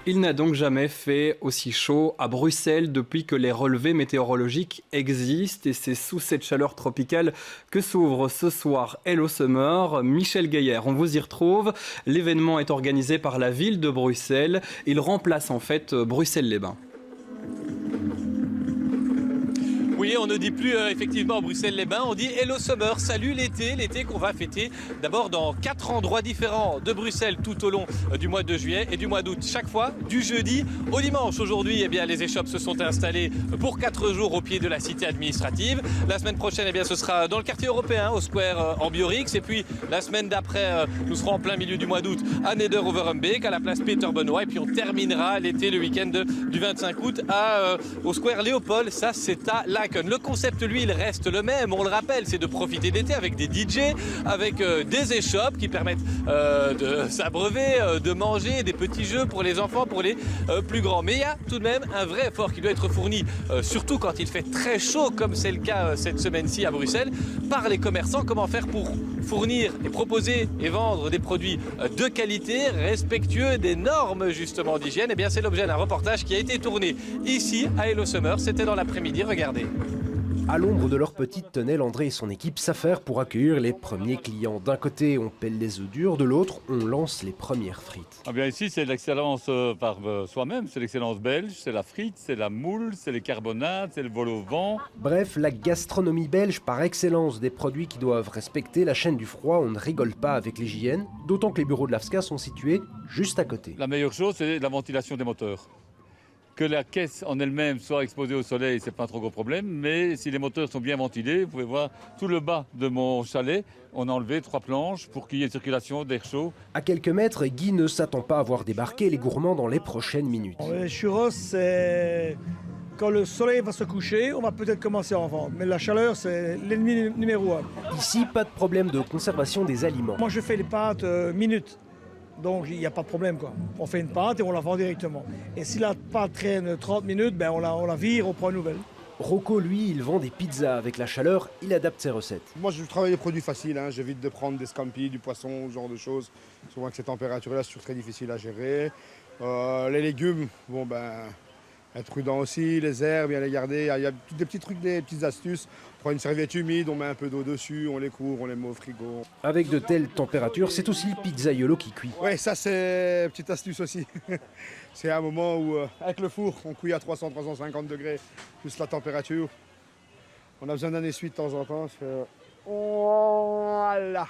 Il n'a donc jamais fait aussi chaud à Bruxelles depuis que les relevés météorologiques existent et c'est sous cette chaleur tropicale que s'ouvre ce soir Hello Summer. Michel Gaillard, on vous y retrouve. L'événement est organisé par la ville de Bruxelles. Il remplace en fait Bruxelles-les-Bains. Oui, on ne dit plus effectivement Bruxelles-les-Bains, on dit Hello Summer, salut l'été, l'été qu'on va fêter d'abord dans 4 endroits différents de Bruxelles tout au long du mois de juillet et du mois d'août. Chaque fois, du jeudi au dimanche. Aujourd'hui, eh bien, les échoppes se sont installées pour 4 jours au pied de la cité administrative. La semaine prochaine, eh bien, ce sera dans le quartier européen, au Square en Biorix. Et puis la semaine d'après, nous serons en plein milieu du mois d'août à Neder-Overumbeek, à la place Peter-Benoît. Et puis on terminera l'été, le week-end du 25 août au Square Léopold. Ça, c'est à Laken. Le concept, lui, il reste le même. On le rappelle, c'est de profiter d'été avec des DJ, avec des échoppes qui permettent de s'abreuver, de manger, des petits jeux pour les enfants, pour les plus grands. Mais il y a tout de même un vrai effort qui doit être fourni, surtout quand il fait très chaud, comme c'est le cas cette semaine-ci à Bruxelles, par les commerçants. Comment faire pour fournir et proposer et vendre des produits de qualité, respectueux des normes justement d'hygiène? Eh bien, c'est l'objet d'un reportage qui a été tourné ici à Hello Summer. C'était dans l'après-midi, regardez. À l'ombre de leur petite tonnelle, André et son équipe s'affairent pour accueillir les premiers clients. D'un côté, on pèle les œufs durs, de l'autre, on lance les premières frites. Ah bien ici, c'est l'excellence par soi-même, c'est l'excellence belge, c'est la frite, c'est la moule, c'est les carbonades, c'est le vol au vent. Bref, la gastronomie belge par excellence, des produits qui doivent respecter la chaîne du froid. On ne rigole pas avec l'hygiène, d'autant que les bureaux de l'AFSCA sont situés juste à côté. La meilleure chose, c'est la ventilation des moteurs. Que la caisse en elle-même soit exposée au soleil, c'est pas un trop gros problème, mais si les moteurs sont bien ventilés, vous pouvez voir tout le bas de mon chalet, on a enlevé 3 planches pour qu'il y ait une circulation d'air chaud. À quelques mètres, Guy ne s'attend pas à voir débarquer les gourmands dans les prochaines minutes. Les churros, c'est quand le soleil va se coucher, on va peut-être commencer à en vendre. Mais la chaleur, c'est l'ennemi numéro 1. Ici, pas de problème de conservation des aliments. Moi, je fais les pâtes minutes. Donc, il n'y a pas de problème, quoi. On fait une pâte et on la vend directement. Et si la pâte traîne 30 minutes, ben on la vire, on prend une nouvelle. Rocco, lui, il vend des pizzas. Avec la chaleur, il adapte ses recettes. Moi, je travaille les produits faciles. J'évite de prendre des scampi, du poisson, ce genre de choses. Souvent, avec ces températures-là, c'est très difficile à gérer. Les légumes, bon, ben, être prudent aussi. Les herbes, bien les garder. Il y a des petits trucs, des petites astuces. On prend une serviette humide, on met un peu d'eau dessus, on les couvre, on les met au frigo. Avec de telles températures, c'est aussi le pizzaiolo qui cuit. Oui, ça, c'est une petite astuce aussi. C'est un moment où, avec le four, on cuit à 300-350 degrés, plus la température. On a besoin d'un essuie de temps en temps. Voilà.